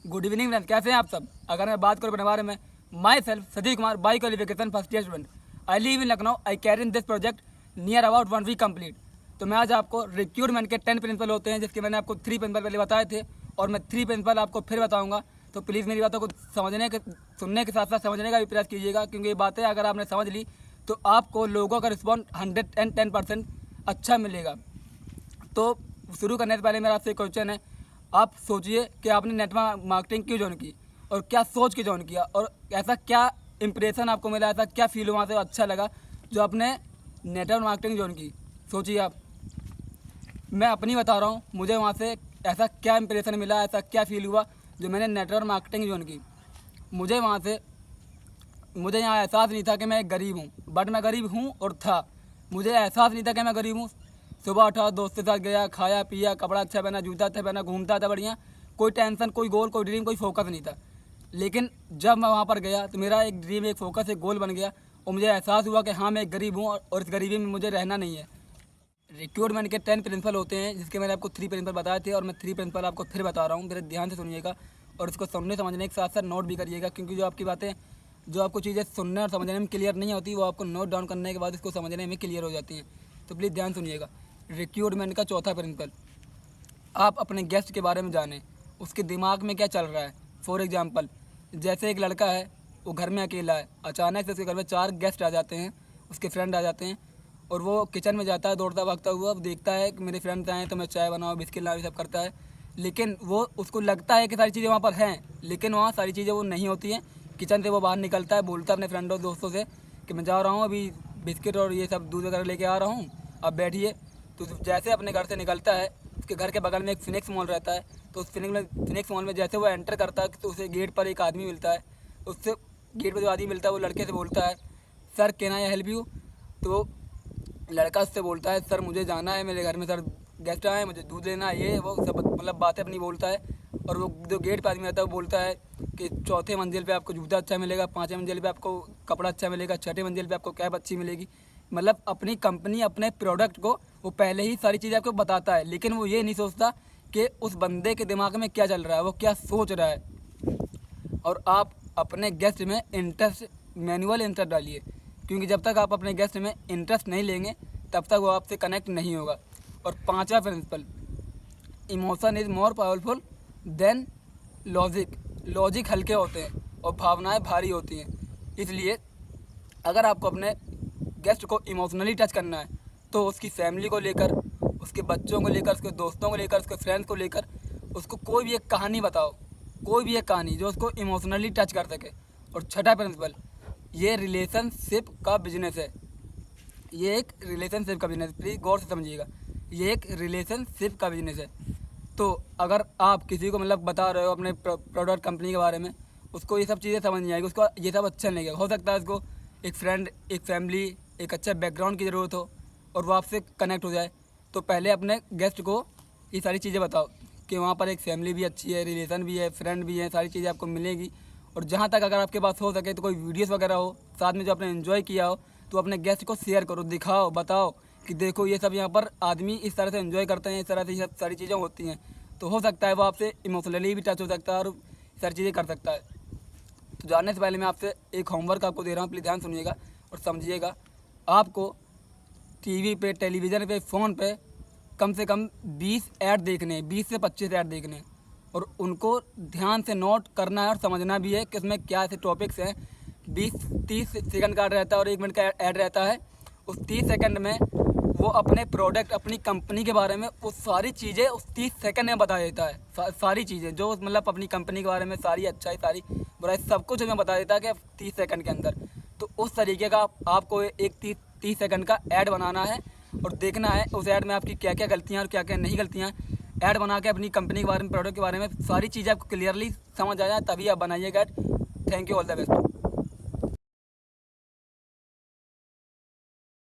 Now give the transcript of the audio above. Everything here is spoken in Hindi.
गुड इवनिंग फ्रेंड्स, कैसे हैं आप सब। अगर मैं बात करूँ अपने बारे में, myself Satish Kumar, by qualification first year student, I live in Lucknow, I carry in this project near about 1 week complete. तो मैं आज आपको रिक्रूटमेंट के 10 प्रिंसिपल होते हैं, जिसके मैंने आपको 3 प्रिंसिपल पहले बताए थे और मैं 3 प्रिंसिपल आपको फिर बताऊंगा। तो प्लीज़ मेरी बातों को सुनने के साथ साथ समझने का भी प्रयास कीजिएगा, क्योंकि ये बातें अगर आपने समझ ली तो आपको लोगों का रिस्पॉन्स 110% अच्छा मिलेगा। तो शुरू करने से पहले मेरा आपसे एक क्वेश्चन है, आप सोचिए कि आपने नेटवर्क मार्केटिंग क्यों ज्वाइन की और क्या सोच के ज्वाइन किया और ऐसा क्या इंप्रेशन आपको मिला, ऐसा क्या फील हुआ से अच्छा लगा जो आपने नेटवर्क मार्केटिंग ज्वाइन की। सोचिए आप। मैं अपनी बता रहा हूँ, मुझे वहाँ से ऐसा क्या इंप्रेशन मिला, ऐसा क्या फील हुआ जो मैंने नेटवर्क मार्केटिंग ज्वाइन की। मुझे यहाँ एहसास नहीं था कि मैं गरीब हूँ, बट मैं गरीब हूँ और था। मुझे एहसास नहीं था कि मैं गरीब हूँ। सुबह उठा, दोस्त के साथ गया, खाया पिया, कपड़ा अच्छा पहना, जूता अच्छा पहना, घूमता था बढ़िया, कोई टेंशन, कोई गोल, कोई ड्रीम, कोई फोकस नहीं था। लेकिन जब मैं वहाँ पर गया तो मेरा एक ड्रीम, एक फोकस, एक गोल बन गया और मुझे एहसास हुआ कि हाँ मैं एक गरीब हूँ और इस गरीबी में मुझे रहना नहीं है। रिक्रूटमेंट के 10 प्रिंसिपल होते हैं, जिसके मैंने आपको 3 प्रिंसिपल बताए थे और मैं 3 प्रिंसिपल आपको फिर बता रहा हूँ। मेरे ध्यान से सुनिएगा और इसको सुनने समझने के साथ साथ नोट भी करिएगा, क्योंकि जो आपकी बातें, जो आपको चीज़ें सुनने और समझने में क्लियर नहीं होती, वो आपको नोट डाउन करने के बाद इसको समझने में क्लियर हो जाती हैं। तो प्लीज़ ध्यान सुनिएगा। रिक्रूटमेंट का चौथा प्रिंसिपल, आप अपने गेस्ट के बारे में जानें, उसके दिमाग में क्या चल रहा है। फॉर एग्जांपल, जैसे एक लड़का है, वो घर में अकेला है, अचानक से उसके घर में 4 गेस्ट आ जाते हैं, उसके फ्रेंड आ जाते हैं और वो किचन में जाता है दौड़ता भागता हुआ, देखता है कि मेरे फ्रेंड्स आए तो मैं चाय बनाऊँ, बिस्किट लाऊँ, ये सब करता है। लेकिन वो, उसको लगता है कि सारी चीज़ें वहाँ पर हैं, लेकिन वहाँ सारी चीज़ें वो नहीं होती हैं। किचन से वो बाहर निकलता है, बोलता है अपने फ्रेंड और दोस्तों से कि मैं जा रहा हूँ, अभी बिस्किट और ये सब दूध वगैरह लेके आ रहा हूँ, अब बैठिए। तो जैसे अपने घर से निकलता है, उसके घर के बगल में एक फिनिक्स मॉल रहता है, तो उस फिनिक्स मॉल में जैसे वो एंटर करता है तो उसे गेट पर एक आदमी मिलता है। उससे गेट पर जो आदमी मिलता है वो लड़के से बोलता है, sir can I help you. तो लड़का उससे बोलता है, सर मुझे जाना है, मेरे घर में सर गेस्ट आए हैं, मुझे दूध लेना है, ये वो सब मतलब बातें अपनी बोलता है। और वो जो गेट पर आदमी रहता है वो बोलता है कि 4थे मंजिल पे आपको जूता अच्छा मिलेगा, 5वें मंजिल पे आपको कपड़ा अच्छा मिलेगा, 6ठे मंजिल पे आपको कैब अच्छी मिलेगी। मतलब अपनी कंपनी, अपने प्रोडक्ट को वो पहले ही सारी चीज़ें आपको बताता है, लेकिन वो ये नहीं सोचता कि उस बंदे के दिमाग में क्या चल रहा है, वो क्या सोच रहा है। और आप अपने गेस्ट में इंटरेस्ट, मैनुअल इंटरेस्ट डालिए, क्योंकि जब तक आप अपने गेस्ट में इंटरेस्ट नहीं लेंगे तब तक वो आपसे कनेक्ट नहीं होगा। और 5वां principle, emotion is more powerful than logic. Logic हल्के होते हैं और भावनाएं भारी होती हैं। इसलिए अगर आपको अपने गेस्ट को इमोशनली टच करना है तो उसकी फैमिली को लेकर, उसके बच्चों को लेकर, उसके दोस्तों को लेकर, उसके फ्रेंड्स को लेकर उसको कोई भी एक कहानी बताओ, कोई भी एक कहानी जो उसको इमोशनली टच कर सके। और 6ठा प्रिंसिपल, ये रिलेशनशिप का बिजनेस है, ये एक रिलेशनशिप का बिजनेस, प्लीज़ गौर से समझिएगा, ये एक रिलेशनशिप का बिजनेस है। तो अगर आप किसी को मतलब बता रहे हो अपने प्रोडक्ट कंपनी के बारे में, उसको ये सब चीज़ें समझ नहीं आएगी, उसको ये सब अच्छा नहीं लगेगा। हो सकता है उसको एक फ्रेंड, एक फैमिली, एक अच्छा बैकग्राउंड की ज़रूरत हो और वो आपसे कनेक्ट हो जाए। तो पहले अपने गेस्ट को ये सारी चीज़ें बताओ कि वहाँ पर एक फैमिली भी अच्छी है, रिलेशन भी है, फ्रेंड भी है, सारी चीज़ें आपको मिलेगी। और जहाँ तक अगर आपके पास हो सके तो कोई वीडियोस वगैरह हो साथ में जो आपने एंजॉय किया हो, तो अपने गेस्ट को शेयर करो, दिखाओ, बताओ कि देखो ये सब यहाँ पर आदमी इस तरह से एंजॉय करते हैं, इस तरह से ये सब सारी चीज़ें होती हैं। तो हो सकता है वो आपसे इमोशनली भी टच हो सकता है और सारी चीज़ें कर सकता है। तो जानने से पहले मैं आपसे एक होमवर्क आपको दे रहा हूँ, प्लीज़ ध्यान सुनिएगा और समझिएगा। आपको टीवी पे, टेलीविज़न पे, फ़ोन पे कम से कम 20 ऐड देखने हैं, 20 से 25 ऐड देखने हैं और उनको ध्यान से नोट करना है और समझना भी है कि इसमें क्या ऐसे टॉपिक्स हैं। 20-30 सेकंड का ऐड रहता है और 1 मिनट का ऐड रहता है। उस 30 सेकंड में वो अपने प्रोडक्ट, अपनी कंपनी के बारे में वो सारी चीज़ें उस 30 सेकंड में बता देता है। सारी चीज़ें जो मतलब अपनी कंपनी के बारे में, सारी अच्छाई, सारी बुराई, सब कुछ हमें बता देता है कि 30 सेकंड के अंदर। तो उस तरीके का आपको एक 30 सेकंड का ऐड बनाना है और देखना है उस ऐड में आपकी क्या क्या गलतियाँ और क्या क्या नहीं गलतियाँ। ऐड बना के अपनी कंपनी के बारे में, प्रोडक्ट के बारे में सारी चीज़ें आपको क्लियरली समझ आ जाए, तभी आप बनाइएगा add. Thank you, all the best.